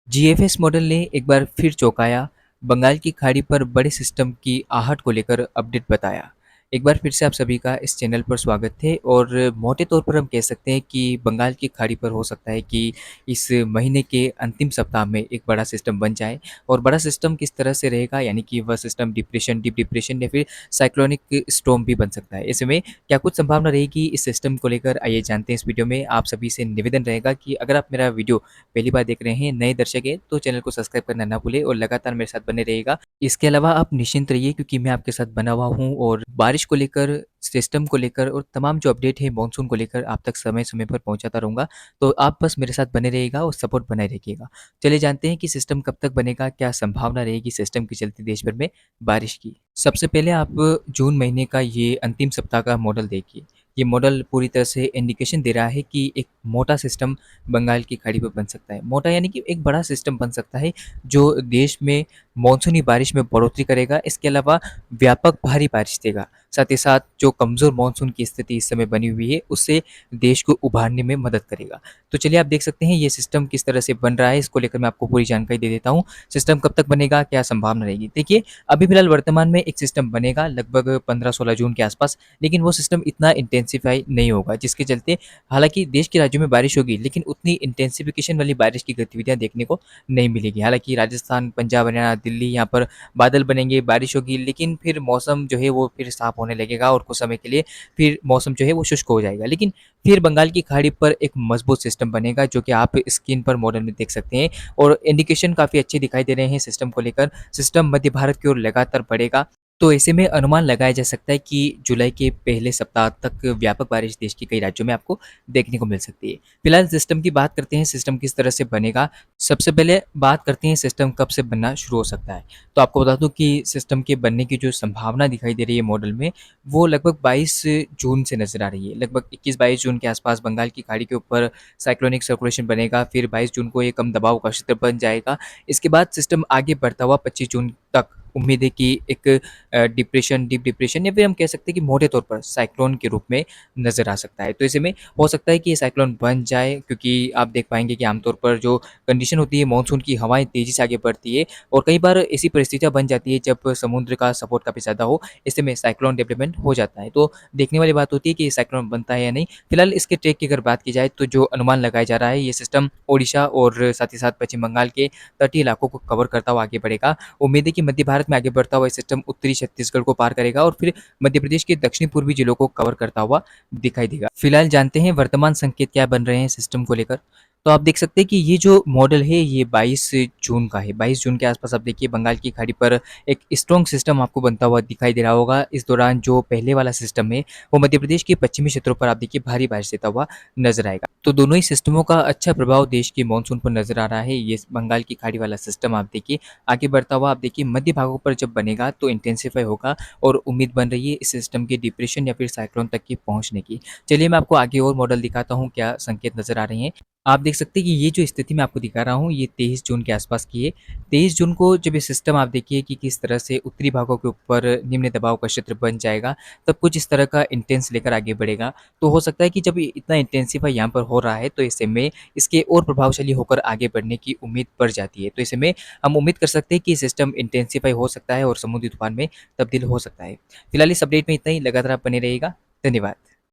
GFS model ने एक बार फिर चौंकाया, बंगाल की खाड़ी पर बड़े सिस्टम की आहट को लेकर अपडेट बताया। एक बार फिर से आप सभी का इस चैनल पर स्वागत है और मोटे तौर पर हम कह सकते हैं कि बंगाल की खाड़ी पर हो सकता है कि इस महीने के अंतिम सप्ताह में एक बड़ा सिस्टम बन जाए। और बड़ा सिस्टम किस तरह से रहेगा, यानी कि वह सिस्टम डिप्रेशन, डीप डिप्रेशन या फिर साइक्लोनिक स्टॉर्म भी बन सकता है। ऐसे में क्या कुछ संभावना रहेगी इस सिस्टम को लेकर, आइए जानते हैं इस वीडियो में। आप सभी से निवेदन रहेगा कि अगर आप मेरा वीडियो पहली बार देख रहे हैं, नए दर्शक हैं, तो चैनल को सब्सक्राइब करना ना भूलें और लगातार मेरे साथ बने रहिएगा। इसके अलावा आप निश्चिंत रहिए क्योंकि मैं आपके साथ बना हुआ हूँ और बारिश को लेकर, सिस्टम को लेकर और तमाम जो अपडेट है मॉनसून को लेकर आप तक समय-समय पर पहुँचाता रहूँगा। तो आप बस मेरे साथ बने रहिएगा और सपोर्ट बनाए रखिएगा। चलिए जानते हैं कि सिस्टम कब तक बनेगा, क्या संभावना रहेगी सिस्टम के चलते देश भर में बारिश की। सबसे पहले आप जून महीने का ये अंतिम सप्ताह का मॉडल देखिए। ये मॉडल पूरी तरह से इंडिकेशन दे रहा है कि एक मोटा सिस्टम बंगाल की खाड़ी पर बन सकता है। मोटा यानी कि एक बड़ा सिस्टम बन सकता है जो देश में मानसूनी बारिश में बढ़ोतरी करेगा। इसके अलावा व्यापक भारी बारिश देगा। साथ ही साथ जो कमज़ोर मानसून की स्थिति इस समय बनी हुई है, उससे देश को उभारने में मदद करेगा। तो चलिए आप देख सकते हैं ये सिस्टम किस तरह से बन रहा है, इसको लेकर मैं आपको पूरी जानकारी दे देता हूँ। सिस्टम कब तक बनेगा, क्या संभावना रहेगी? देखिए, अभी फिलहाल वर्तमान में एक सिस्टम बनेगा लगभग 15-16 जून के आसपास, लेकिन वो सिस्टम इतना इंटेंसिफ़ाई नहीं होगा, जिसके चलते हालाँकि देश के राज्यों में बारिश होगी, लेकिन उतनी इंटेंसिफ़िकेशन वाली बारिश की गतिविधियाँ देखने को नहीं मिलेगी। हालाँकि राजस्थान, पंजाब, हरियाणा, दिल्ली यहाँ पर बादल बनेंगे, बारिश होगी, लेकिन फिर मौसम जो है वो फिर साफ़ होने लगेगा और कुछ समय के लिए फिर मौसम जो है वो शुष्क हो जाएगा। लेकिन फिर बंगाल की खाड़ी पर एक मजबूत सिस्टम बनेगा जो कि आप स्क्रीन पर मॉडल में देख सकते हैं और इंडिकेशन काफ़ी अच्छे दिखाई दे रहे हैं सिस्टम को लेकर। सिस्टम मध्य भारत की ओर लगातार बढ़ेगा। तो ऐसे में अनुमान लगाया जा सकता है कि जुलाई के पहले सप्ताह तक व्यापक बारिश देश के कई राज्यों में आपको देखने को मिल सकती है। फिलहाल सिस्टम की बात करते हैं, सिस्टम किस तरह से बनेगा। सबसे पहले बात करते हैं सिस्टम कब से बनना शुरू हो सकता है। तो आपको बता दूं कि सिस्टम के बनने की जो संभावना दिखाई दे रही है मॉडल में, वो लगभग 22 जून से नजर आ रही है। लगभग 21-22 जून के आसपास बंगाल की खाड़ी के ऊपर साइक्लोनिक सर्कुलेशन बनेगा। फिर 22 जून को ये कम दबाव का क्षेत्र बन जाएगा। इसके बाद सिस्टम आगे बढ़ता हुआ 25 जून तक उम्मीद है कि एक डिप्रेशन, डीप डिप्रेशन या फिर हम कह सकते हैं कि मोटे तौर पर साइक्लोन के रूप में नज़र आ सकता है। तो ऐसे में हो सकता है कि ये साइक्लोन बन जाए, क्योंकि आप देख पाएँगे कि आमतौर पर जो कंडीशन होती है, मानसून की हवाएँ तेज़ी से आगे बढ़ती है और कई बार ऐसी परिस्थितियाँ बन जाती है जब समुद्र का सपोर्ट काफ़ी ज़्यादा हो, ऐसे में साइक्लोन डेवलपमेंट हो जाता है। तो देखने वाली बात होती है कि ये साइक्लोन बनता है या नहीं। फिलहाल इसके ट्रैक की अगर बात की जाए तो जो अनुमान लगाया जा रहा है, ये सिस्टम ओडिशा और साथ ही साथ पश्चिम बंगाल के तटीय इलाकों को कवर करता हुआ आगे बढ़ेगा। उम्मीद है कि मध्य भारत में आगे बढ़ता हुआ ये सिस्टम उत्तरी छत्तीसगढ़ को पार करेगा और फिर मध्य प्रदेश के दक्षिणी पूर्वी जिलों को कवर करता हुआ दिखाई देगा। फिलहाल जानते हैं वर्तमान संकेत क्या बन रहे हैं सिस्टम को लेकर। तो आप देख सकते हैं कि ये जो मॉडल है ये 22 जून का है। 22 जून के आसपास आप देखिए बंगाल की खाड़ी पर एक स्ट्रॉन्ग सिस्टम आपको बनता हुआ दिखाई दे रहा होगा। इस दौरान जो पहले वाला सिस्टम है वो मध्य प्रदेश के पश्चिमी क्षेत्रों पर आप देखिए भारी बारिश देता हुआ नजर आएगा। तो दोनों ही सिस्टमों का अच्छा प्रभाव देश के मानसून पर नजर आ रहा है। ये बंगाल की खाड़ी वाला सिस्टम आप देखिए आगे बढ़ता हुआ, आप देखिए मध्य भागों पर जब बनेगा तो इंटेंसिफाई होगा और उम्मीद बन रही है इस सिस्टम के डिप्रेशन या फिर साइक्लोन तक की पहुंचने की। चलिए मैं आपको आगे और मॉडल दिखाता हूँ क्या संकेत नजर आ रहे हैं। आप देख सकते हैं कि ये जो स्थिति मैं आपको दिखा रहा हूँ ये 23 जून के आसपास की है। 23 जून को जब ये सिस्टम आप देखिए कि किस तरह से उत्तरी भागों के ऊपर निम्न दबाव का क्षेत्र बन जाएगा, तब कुछ इस तरह का इंटेंस लेकर आगे बढ़ेगा। तो हो सकता है कि जब ये इतना इंटेंसिफाई यहाँ पर हो रहा है तो ऐसे में इसके और प्रभावशाली होकर आगे बढ़ने की उम्मीद बढ़ जाती है। तो ऐसे में हम उम्मीद कर सकते हैं कि सिस्टम इंटेंसिफाई हो सकता है और समुद्री तूफान में तब्दील हो सकता है। फिलहाल इस अपडेट में इतना ही, लगातार आप बने रहिएगा। धन्यवाद।